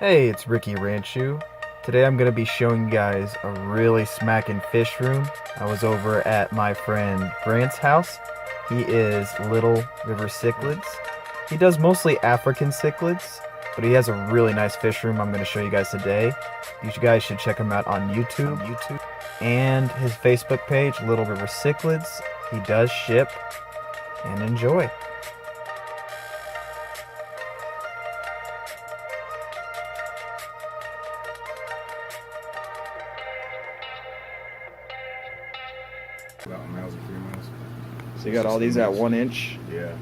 Hey, it's Ricky Ranchu. Today I'm going to be showing you guys a really smacking fish room. I was over at my friend Brant's house. He is Little River Cichlids. He does mostly African cichlids, but he has a really nice fish room I'm going to show you guys today. You guys should check him out on YouTube. And his Facebook page, Little River Cichlids. He does ship, and enjoy. About males and females. So you got all these at 1 inch? Yeah.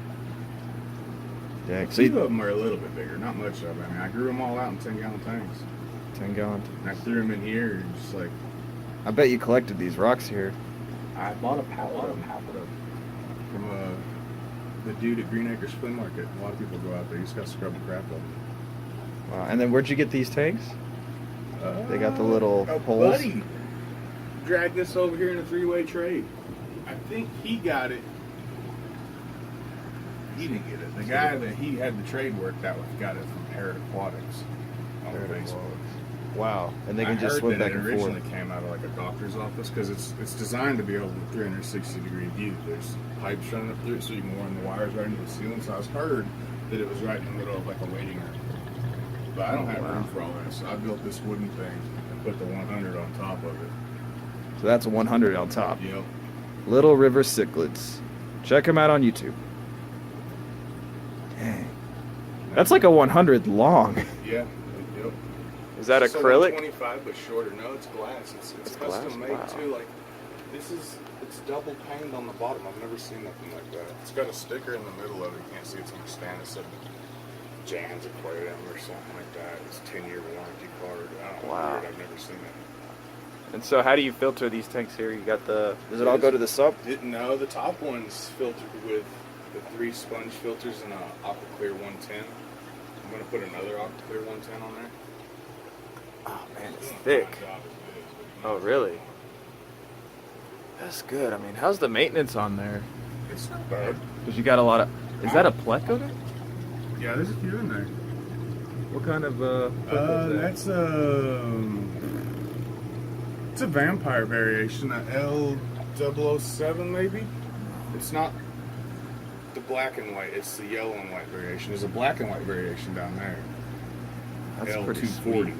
Dang. Some of them are a little bit bigger, not much of them. I mean, I grew them all out in 10-gallon tanks. 10-gallon. And I threw them in here and just like... I bet you collected these rocks here. I bought a pallet of them from the dude at Green Acres Flea Market. A lot of people go out there. You just got to scrub the crap out of them. Wow. And then where'd you get these tanks? They got the little holes. Buddy dragged this over here in a three-way trade. I think he got it. He didn't get it. The guy that he had the trade worked out with got it from Parrot Aquatics on Facebook. Wow. And they can just swim back and forth. It originally came out of like a doctor's office because it's designed to be able to 360-degree view. There's pipes running up through it so you can run the wires right into the ceiling. So I was heard that it was right in the middle of like a waiting room. But I don't have room for all that, so I built this wooden thing and put the 100 on top of it. So that's a 100 on top. Yep. Little River Cichlids. Check them out on YouTube. Dang. That's like a 100 long. Yeah. Yep. Is that It's acrylic? 25 but shorter. No, it's glass. It's custom made too. Like it's double paned on the bottom. I've never seen nothing like that. It's got a sticker in the middle of it. You can't see it's on the stand. It said Jan's Aquarium or something like that. It's 10-year warranty card. I don't know. Wow. Weird. I've never seen it. And so how do you filter these tanks here? You got the... Does it all go to the sump? No, the top one's filtered with the 3 sponge filters and a Aquaclear 110. I'm going to put another Aquaclear 110 on there. Oh man, it's thick. Oh really? That's good. I mean, how's the maintenance on there? It's not bad. Because you got a lot of... Is that a Pleco there? Yeah, there's a few in there. What kind of Pleco is that? That's it's a vampire variation, a L007 maybe. It's not the black and white, it's the yellow and white variation. There's a black and white variation down there. That's L240. pretty sweet.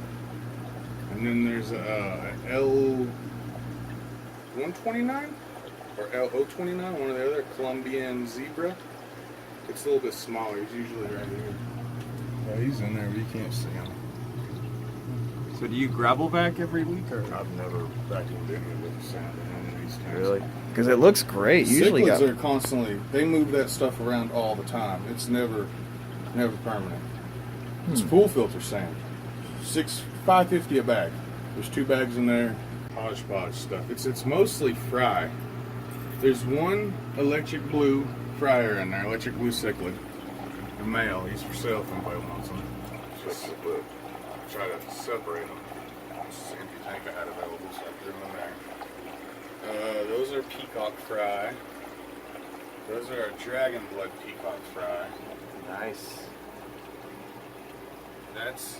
And then there's a L129 or L029, one or the other, Colombian zebra. It's a little bit smaller. He's usually right here. Yeah, he's in there, but you can't see him. So do you gravel vac every week or? I've never vacuumed any of it sound in these tanks. Really? Because it looks great. Usually Cichlids are constantly, they move that stuff around all the time. It's never permanent. It's full filter sand. $5.50 a bag. There's 2 bags in there. Hodgepodge stuff. It's mostly fry. There's one electric blue fryer in there, electric blue cichlid. A male. He's for sale if anybody wants him. Just try to separate them. This is an empty tank I had available, so I threw them in there. Those are peacock fry. Those are a dragon blood peacock fry. Nice. That's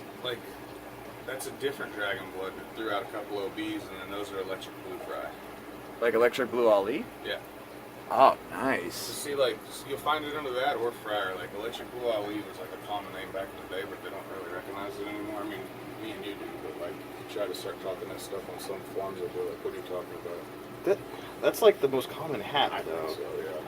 a different dragon blood that threw out a couple OBs, and then those are electric blue fry. Like electric blue Ali? Yeah. Oh, So nice. see, you'll find it under that or fryer. Like electric blue Ali was like a common name back in the day, but they don't really recognize it anymore. I mean, me and you do, but like, you try to start talking that stuff on some forums, they'll be like, what are you talking about? That's like the most common hat, I think so, yeah.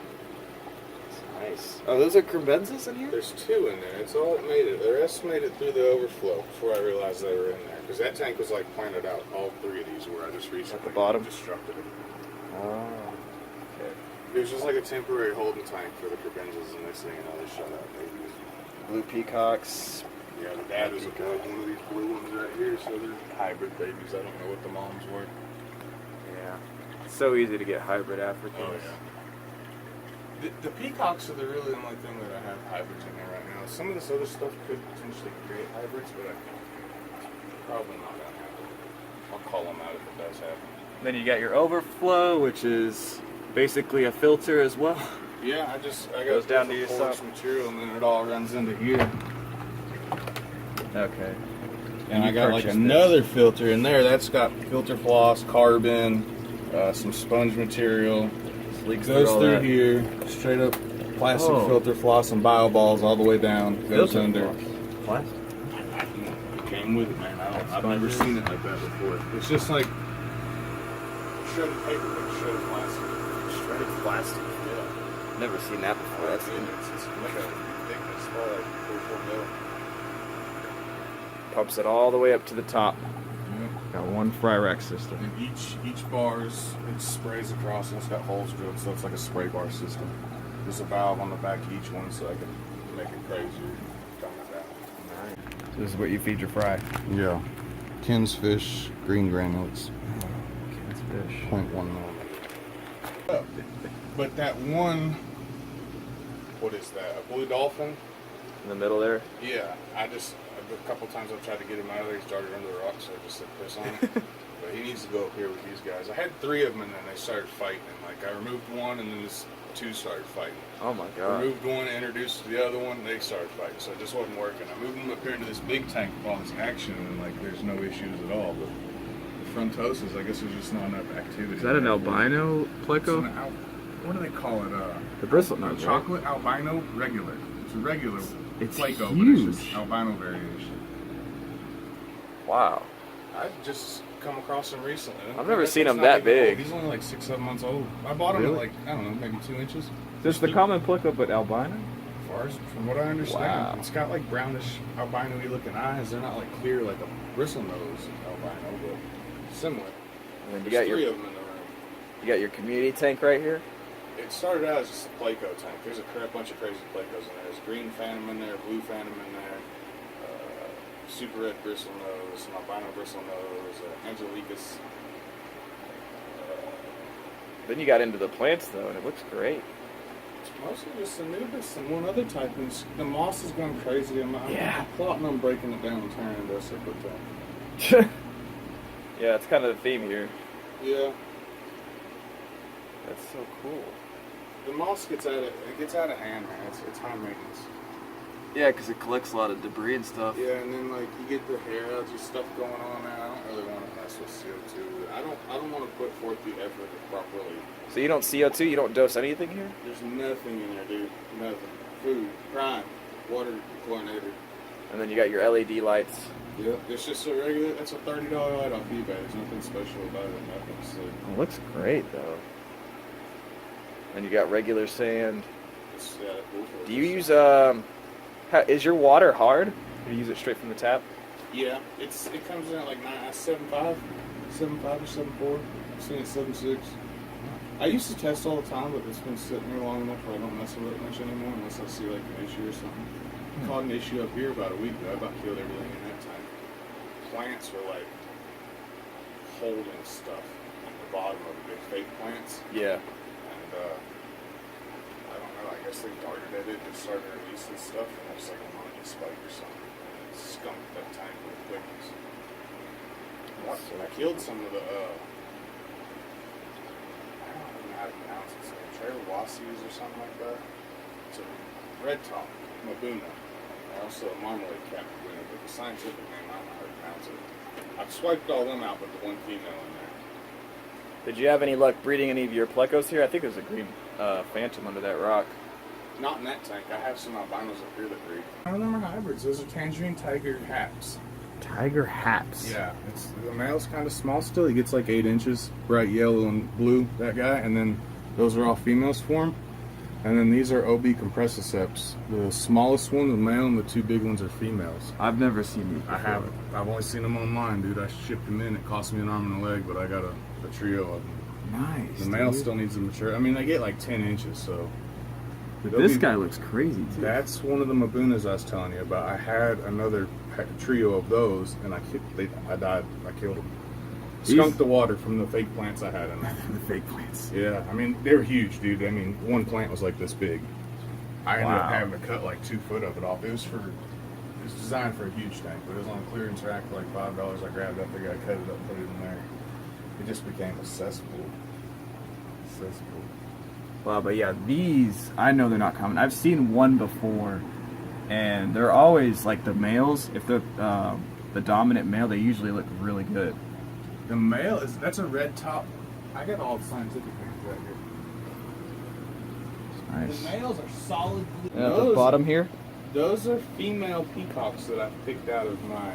Nice. Oh, those are crevenzas in here? There's 2 in there. It's all it made it. They're estimated through the overflow before I realized they were in there. Because that tank was like planted out. All 3 of these were. I just recently at the bottom? destructed it. Oh. Okay. It was just like a temporary holding tank for the crevenzas, and next thing you know, they shut out babies. Blue peacocks. Yeah, the dad was one of these blue ones right here, so they're hybrid babies. I don't know what the moms were. Yeah. It's so easy to get hybrid Africans. Oh, yeah. The peacocks are the really only thing that I have hybrids in there right now. Some of this other stuff could potentially create hybrids, but probably not gonna happen. I'll call them out if it does happen. Then you got your overflow, which is basically a filter as well. Yeah, I got Goes down to your porous sump. material, and then it all runs into here. Okay. And You I got like purchased another filter in there. That's got filter floss, carbon, some sponge material. Leaks Goes all through that. here, straight up plastic Oh. filter floss and bio balls all the way down. Goes Filter under. floss. Plastic. It came with it, man. I've never seen it like that before. It's just like shredded paper, but shredded plastic. Shredded plastic. Yeah. Never seen that before. That's It's like a thickness, probably like 4 mil. Pumps it all the way up to the top. Got one fry rack system. And each bars, it sprays across and it's got holes drilled, so it's like a spray bar system. There's a valve on the back of each one, so I can make it crazier. Tone it down. So this is what you feed your fry. Yeah. Ken's fish, green granulates, Kids fish. 0.1 millimeter. But that one, what is that? A blue dolphin? In the middle there. Yeah. A couple times I've tried to get him out of there. He's darted under the rock, so I just said piss on him. But he needs to go up here with these guys. I had 3 of them, and then they started fighting. And like I removed one, and then this 2 started fighting. Oh my god. Removed one, introduced the other one, they started fighting. So it just wasn't working. I moved them up here into this big tank with all this action, and like there's no issues at all. But the frontosis, I guess there's just not enough activity. Is that an albino pleco? What do they call it? The bristle nose, right? Chocolate albino regular. It's a regular It's Pleco, huge. but it's just albino variation. Wow. I've just come across him recently. I've never seen He's him not that even big. old. He's only like 6-7 months old. I bought him Really? at like, I don't know, maybe 2 inches. Just the common pleco, but albino? As far as, from what I understand, Wow. it's got like brownish albino-y looking eyes. They're not like clear like a bristlenose albino, but similar. And then you There's got 3 your of them in the room. you got your community tank right here. It started out as just a Pleco tank. There's a bunch of crazy Plecos in there. There's green phantom in there, blue phantom in there, super red bristlenose, an albino bristlenose, Angelicus. Then you got into the plants though, and it looks great. It's mostly just Anubis and one other type. And the moss has gone crazy. I'm plotting on breaking it down and turning it into a separate tank. Yeah, it's kind of the theme here. Yeah. That's so cool. The moss gets out of hand, man. It's high maintenance. Yeah, because it collects a lot of debris and stuff. Yeah, and then like you get the hair algae stuff going on there. I don't really want to mess with CO2. I don't want to put forth the effort to properly. So you don't CO2, you don't dose anything here? There's nothing in there, dude. Nothing. Food, prime, water chlorinated. And then you got your LED lights. Yep. It's just a regular. That's a $30 light off eBay. There's nothing special about it. Nothing sick. It looks great though. And you got regular sand. It's, yeah, cool for Do you this. use is your water hard? Do you use it straight from the tap? Yeah, it comes in at like 7.5 or 7.4. I've seen it 7.6. I used to test all the time, but it's been sitting there long enough where I don't mess with it much anymore unless I see like an issue or something. Caught an issue up here about a week ago. I about killed everything in that tank. Plants were like holding stuff at the bottom of the big fake plants. Yeah. And I don't know, I guess they darted at it and started releasing stuff, and there's like a monkey spike or something. And it skunked that tank with quickness. I killed some of the, I don't even know how to pronounce it, so Trailwassies or something like that. It's a red top, Mabuna. And also a marmalade cat Mabuna, but the scientific name, I don't know how to pronounce it. I've swiped all them out, but the one female in there. Did you have any luck breeding any of your plecos here? I think there's a green phantom under that rock. Not in that tank. I have some albinos up here that breed. None of them are hybrids. Those are tangerine tiger haps. Tiger haps. Yeah, the male's kind of small still. He gets like 8 inches, bright yellow and blue. That guy, and then those are all females for him. And then these are OB compressiceps. The smallest one, the male, and the 2 big ones are females. I've never seen these before. I haven't. I've only seen them online, dude. I shipped them in. It cost me an arm and a leg, but I got a trio of them. Nice. The male dude. still needs to mature. I mean, they get like 10 inches, so. This guy looks crazy too. That's one of the Mabunas I was telling you about. I had another trio of those, and I died. I killed them. Skunked the water from the fake plants I had in there. The fake plants. Yeah, I mean, they were huge, dude. I mean, one plant was like this big. I ended up Wow. having to cut like 2 foot of it off. It was designed for a huge tank, but it was on a clearance rack for like $5. I grabbed that thing, I cut it up, put it in there. It just became a cesspool. Wow, but yeah, these, I know they're not common. I've seen one before, and they're always, like the males, if they're the dominant male, they usually look really good. The male that's a red top. I got all the scientific things right here. Nice. The males are solid blue. And at the bottom here, Those are female peacocks that I picked out of my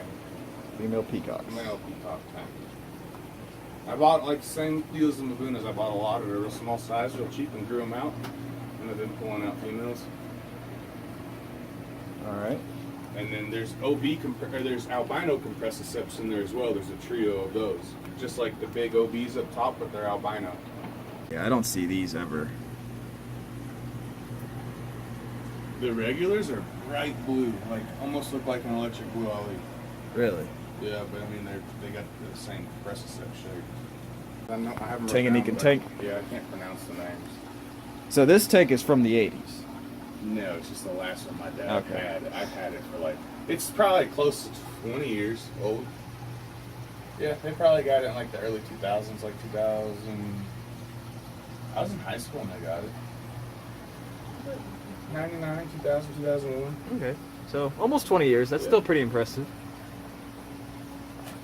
female peacocks. male peacock tank. I bought like the same deal as the Mabunas. I bought a lot of a real small size, real cheap, and grew them out. And I've been pulling out females. All right. And then there's there's albino compressiceps in there as well. There's a trio of those, just like the big OBs up top, but they're albino. Yeah, I don't see these ever. The regulars are bright blue, like almost look like an electric blue ollie. Really? Yeah, but I mean they got the same compressicep shape. I haven't Tanganique and tank. Yeah, I can't pronounce the names. So this tank is from the 80s. No, it's just the last one my dad Okay. had. I've had it for like, it's probably close to 20 years old. Yeah, they probably got it in like the early 2000s, like 2000. I was in high school when they got it. 99, 2000, 2001. Okay. So almost 20 years. That's Yeah. still pretty impressive.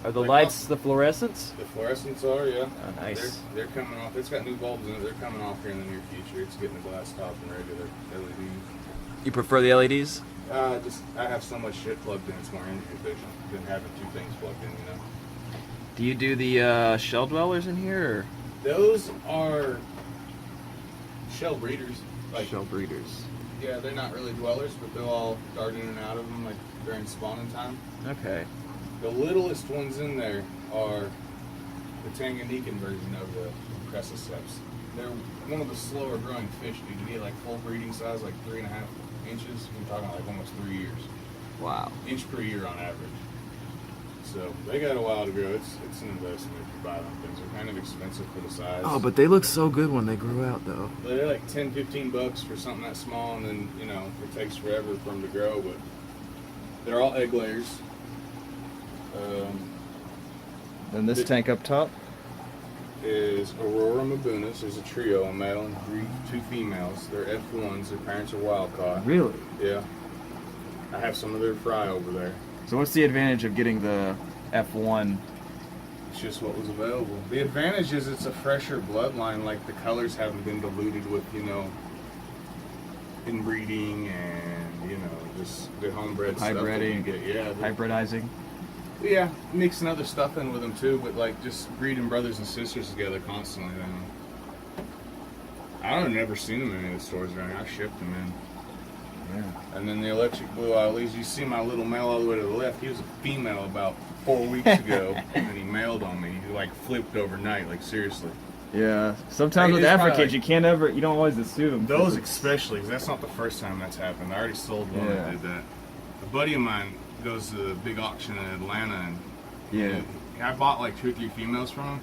Are the Like, lights the fluorescents? The fluorescents are, yeah. Oh, nice. They're coming off. It's got new bulbs in it. They're coming off here in the near future. It's getting a glass top and regular LEDs. You prefer the LEDs? I have so much shit plugged in. It's more energy efficient than having two things plugged in. You know. Do you do the shell dwellers in here, Those are shell breeders. or shell breeders? Yeah, they're not really dwellers, but they'll all dart in and out of them like during spawning time. Okay. The littlest ones in there are the Tanganican version of the compressiceps. They're one of the slower growing fish, dude. You get like full breeding size, like 3.5 inches. You're talking like almost 3 years. Wow. Inch per year on average. So they got a while to grow. It's an investment if you buy them things. They're kind of expensive for the size. Oh, but they look so good when they grew out, though. They're like 10, 15 bucks for something that small, and then, you know, it takes forever for them to grow, but they're all egg layers. And this tank up top? Is Aurora Mabunas. There's a trio, a male and two females. They're F1s. Their parents are wild caught. Really? Yeah. I have some of their fry over there. So what's the advantage of getting the F1? It's just what was available. The advantage is it's a fresher bloodline. Like the colors haven't been diluted with, you know, inbreeding and, you know, just the homebred stuff that you Hybriding. get. Yeah. Hybridizing? Yeah, mixing other stuff in with them too, but like just breeding brothers and sisters together constantly. Then I don't never seen them in any of the stores around here. I shipped them in. Yeah. And then the electric blue eyelids, you see my little male all the way to the left. He was a female about 4 weeks ago, and he mailed on me. He like flipped overnight, like seriously. Yeah. Sometimes with It's Africans, probably- you don't always assume. Those especially, 'cause that's not the first time that's happened. I already sold one that did that. A buddy of mine goes to the big auction in Atlanta, and Yeah. I bought like 2 or 3 females from him.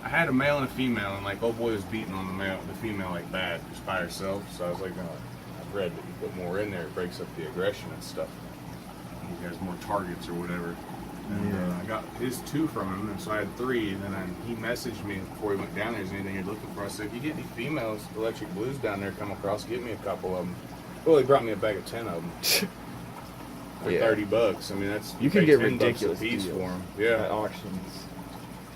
I had a male and a female, and like old boy was beating on the female like bad, just by herself. So I was like, no, I've read that you put more in there, it breaks up the aggression and stuff. He has more targets or whatever. And I got his 2 from him, and so I had 3. And then he messaged me before he went down there, is there anything you're looking for? I said, if you get any females, electric blues down there come across, get me a couple of them. Well, he brought me a bag of 10 of them. For Yeah. $30. I mean, that's You can pay get $10 ridiculous a piece deals for them. at Yeah, auctions.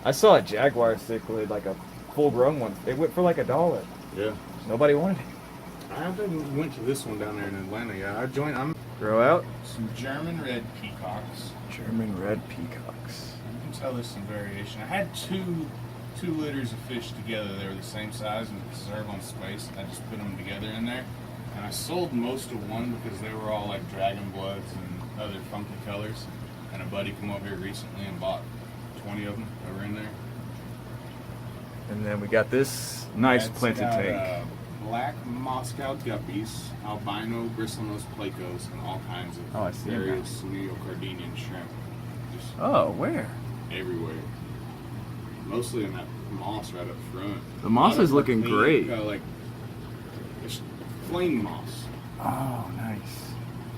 I saw a Jaguar cichlid, like a full-grown one. It went for like $1. yeah. Nobody wanted it. I went to this one down there in Atlanta. Yeah, I'm Grow out. some German red peacocks. German red peacocks. You can tell there's some variation. I had two litters of fish together. They were the same size and preserve on space. I just put them together in there, and I sold most of one because they were all like dragon bloods and other funky colors. And a buddy came over here recently and bought 20 of them that were in there. And then we got this nice That's planted got, tank. Black Moscow guppies, albino bristlenose plecos, and all kinds of Oh, I see them. various neocardinian shrimp. Just Oh, where? everywhere. Mostly in that moss right up front. The moss A lot is of looking pink, great. like it's flame moss. Oh, nice.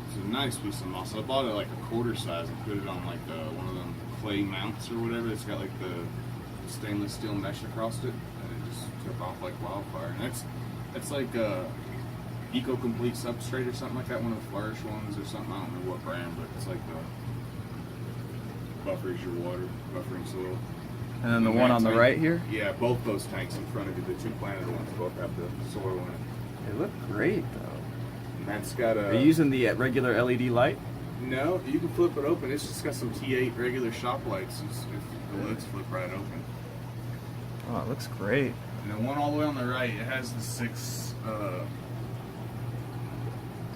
It's a nice piece of moss. I bought it like a quarter size and put it on like one of them clay mounts or whatever. It's got like the stainless steel mesh across it, and it just took off like wildfire. And that's like Eco Complete substrate or something like that. One of the Flourish ones or something. I don't know what brand, but it's like buffers your water, buffering soil. And then the And one that on the tank- right here? Yeah, both those tanks in front of you, the two planted ones, both have the soil in it. They look great though. And that's got a. Are you using the regular LED light? No, you can flip it open. It's just got some T8 regular shop lights. If the lids flip right open. Oh, it looks great. And then one all the way on the right, it has the 6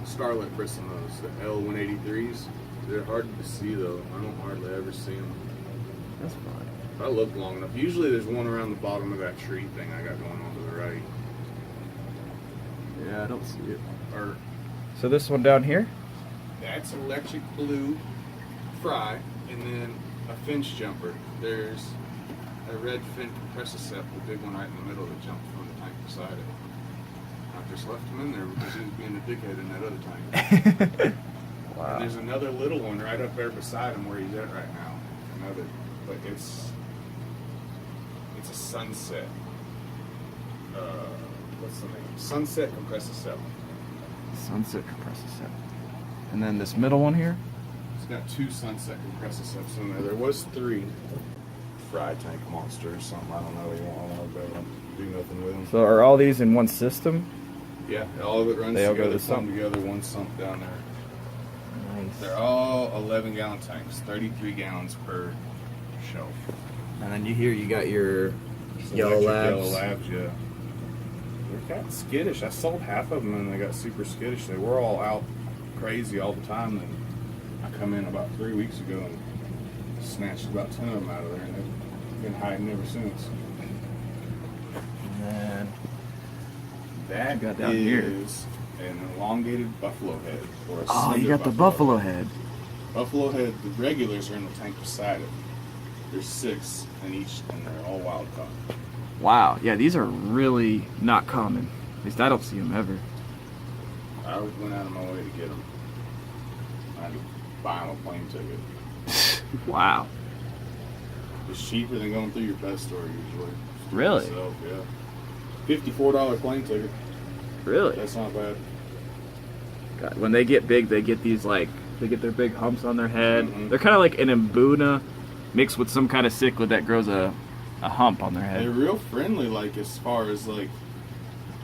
starlit bristles, the L183s. They're hard to see though. I don't hardly ever see them. That's fine. If I look long enough. Usually there's one around the bottom of that tree thing I got going on to the right. Yeah, I don't see it. Or So this one down here? that's electric blue fry, and then a finch jumper. There's a red fin compressor set, the big one right in the middle that jumped from the tank beside it. I just left him in there because he was being a dickhead in that other tank. Wow. And there's another little one right up there beside him where he's at right now. Another, but it's a sunset. What's the name? Sunset compressor set. Sunset compressor set. And then this middle one here? It's got 2 sunset compressor sets in there. There was 3. Fry tank monster or something. I don't know. You won't be able to do nothing with them. So are all these in one system? Yeah, all of it runs They all go together, to plumb sump. together, one sump down there. Nice. They're all 11-gallon tanks, 33 gallons per shelf. And then you got your Some Yellow electric Labs. Yellow Labs, yeah. They're kind of skittish. I sold half of them and they got super skittish. They were all out crazy all the time. And I come in about 3 weeks ago and snatched about 10 of them out of there, and they've been hiding ever since. And then That got down here. is an elongated buffalo head. Or a oh, you slender got the buffalo head. Buffalo head, the regulars are in the tank beside it. There's 6 in each, and they're all wild caught. Wow. Yeah, these are really not common. At least I don't see them ever. I went out of my way to get them. I had to buy them a plane ticket. Wow. It's cheaper than going through your pet store usually. Just do it Really? yourself, yeah. $54 plane ticket. Really? That's not bad. God, when they get big, they get these like they get their big humps on their head. Mhm. They're kind of like an Mbuna mixed with some kind of cichlid that grows a hump on their They're head. real friendly, like as far as like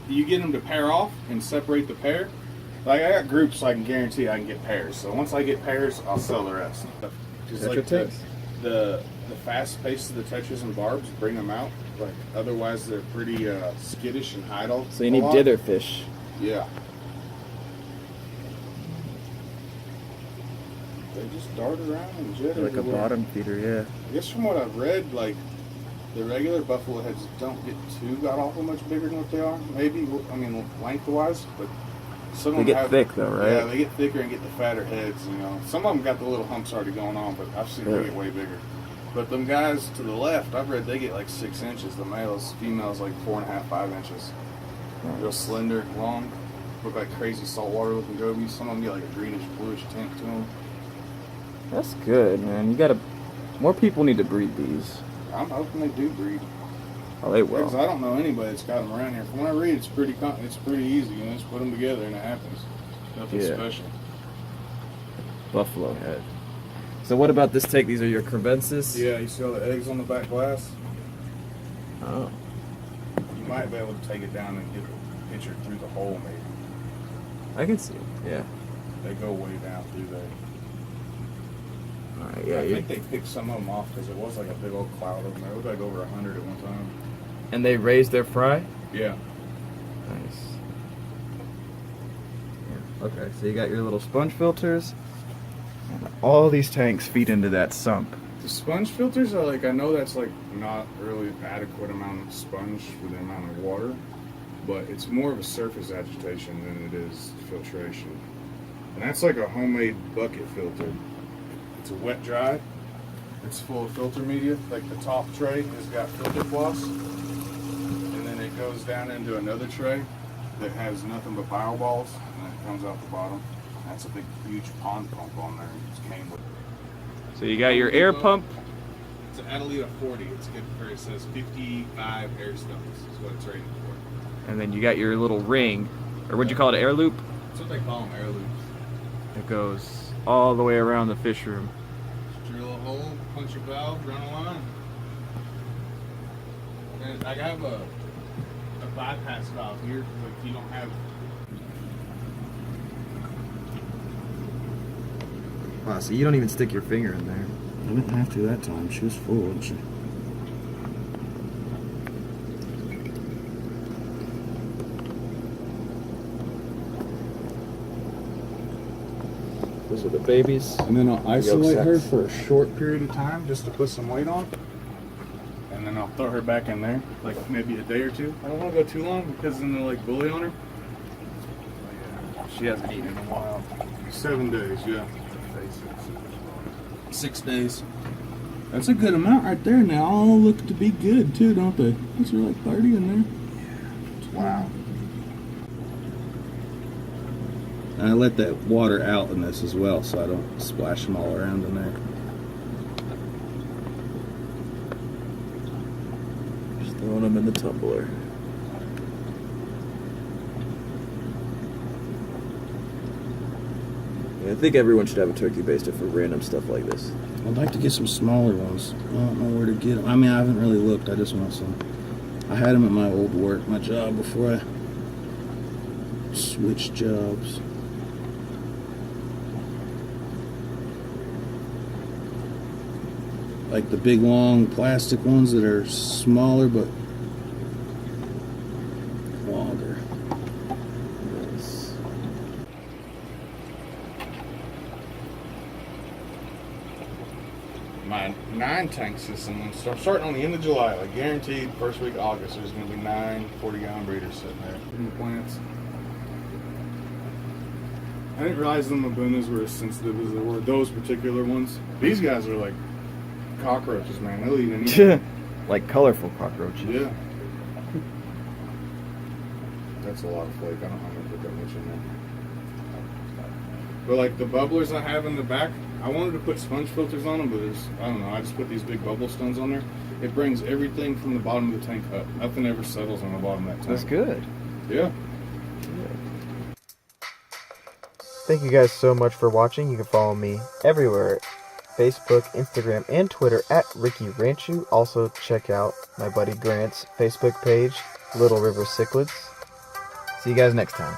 you get them to pair off and separate the pair. Like I got groups, so I can guarantee I can get pairs. So once I get pairs, I'll sell the rest. Just like the fast pace of the tetras and barbs bring them out. Like otherwise, they're pretty skittish and idle. So you need dither fish. Yeah. They just dart around and jet Like a everywhere. bottom feeder, yeah. I guess from what I've read, like the regular buffalo heads don't get too god awful much bigger than what they are. Maybe, I mean, lengthwise, but some They of them get have, thick though, right? Yeah, they get thicker and get the fatter heads. You know, some of them got the little humps already going on, but I've seen them get way bigger. But them guys to the left, I've read they get like 6 inches. The males, females like 4.5, 5 inches. Real slender, long, look like crazy saltwater looking gobies. Some of them get like a greenish, bluish tint to them. That's good, man. You gotta. More people need to breed these. I'm hoping they do breed. Oh, they Because will. I don't know anybody that's got them around here. From what I read, it's pretty easy. You know, just put them together and it happens. Nothing Yeah. special. Buffalo head. So what about this tank? These are your crevences? Yeah, you see all the eggs on the back glass? Oh. You might be able to take it down and get the picture through the hole, maybe. I can see it. Yeah. They go way down through there. All right. Yeah. I You, think they picked some of them off because it was like a big old cloud of them. There was like over 100 at one time. and they raise their fry. Yeah. Nice. Yeah. Okay. So you got your little sponge filters. And all these tanks feed into that sump. The sponge filters are like, I know that's like not really adequate amount of sponge for the amount of water, but it's more of a surface agitation than it is filtration. And that's like a homemade bucket filter. It's a wet dry. It's full of filter media. Like the top tray has got filter floss, and then it goes down into another tray that has nothing but bio balls, and then it comes out the bottom. That's a big, huge pond pump on there. It came with. So you got your air pump. It's an Adelita 40. It's good for, it says 55 air stones is what it's rated for. And then you got your little ring, or what'd you call it, air loop? That's what they call them, air loops. It goes all the way around the fish room. Drill a hole, punch a valve, run a line. And I have a bypass valve here, like you don't have. Wow, so you don't even stick your finger in there. I didn't have to that time. She was full, wasn't she? Those are the babies. And then I'll isolate her sacks. for a short period of time just to put some weight on. And then I'll throw her back in there, like maybe a day or two. I don't want to go too long because then they'll like bully on her. She hasn't eaten in a while. 7 days, yeah. 6 days. That's a good amount right there. And they all look to be good too, don't they? Is there like 30 in there? Wow. And I let that water out in this as well, so I don't splash them all around in there. Just throwing them in the tumbler. Yeah, I think everyone should have a turkey baster for random stuff like this. I'd like to get some smaller ones. I don't know where to get them. I mean, I haven't really looked. I just want some. I had them at my old work, my job, before I switched jobs. Like the big long plastic ones that are smaller but longer. Yes. My 9 tank system, I'm starting on the end of July, like guaranteed first week of August, there's going to be 9 40-gallon breeders sitting there in the plants. I didn't realize the Mabunas were as sensitive as they were, those particular ones. These guys are like cockroaches, man. They'll eat anything. Like colorful cockroaches. Yeah. That's a lot of flake. I don't know how to put that much in there. But like the bubblers I have in the back, I wanted to put sponge filters on them, but I don't know. I just put these big bubble stones on there. It brings everything from the bottom of the tank up. Nothing ever settles on the bottom of that tank. That's good. Yeah. Thank you guys so much for watching. You can follow me everywhere. Facebook, Instagram, and Twitter at Ricky Ranchu. Also check out my buddy Grant's Facebook page, Little River Cichlids. See you guys next time.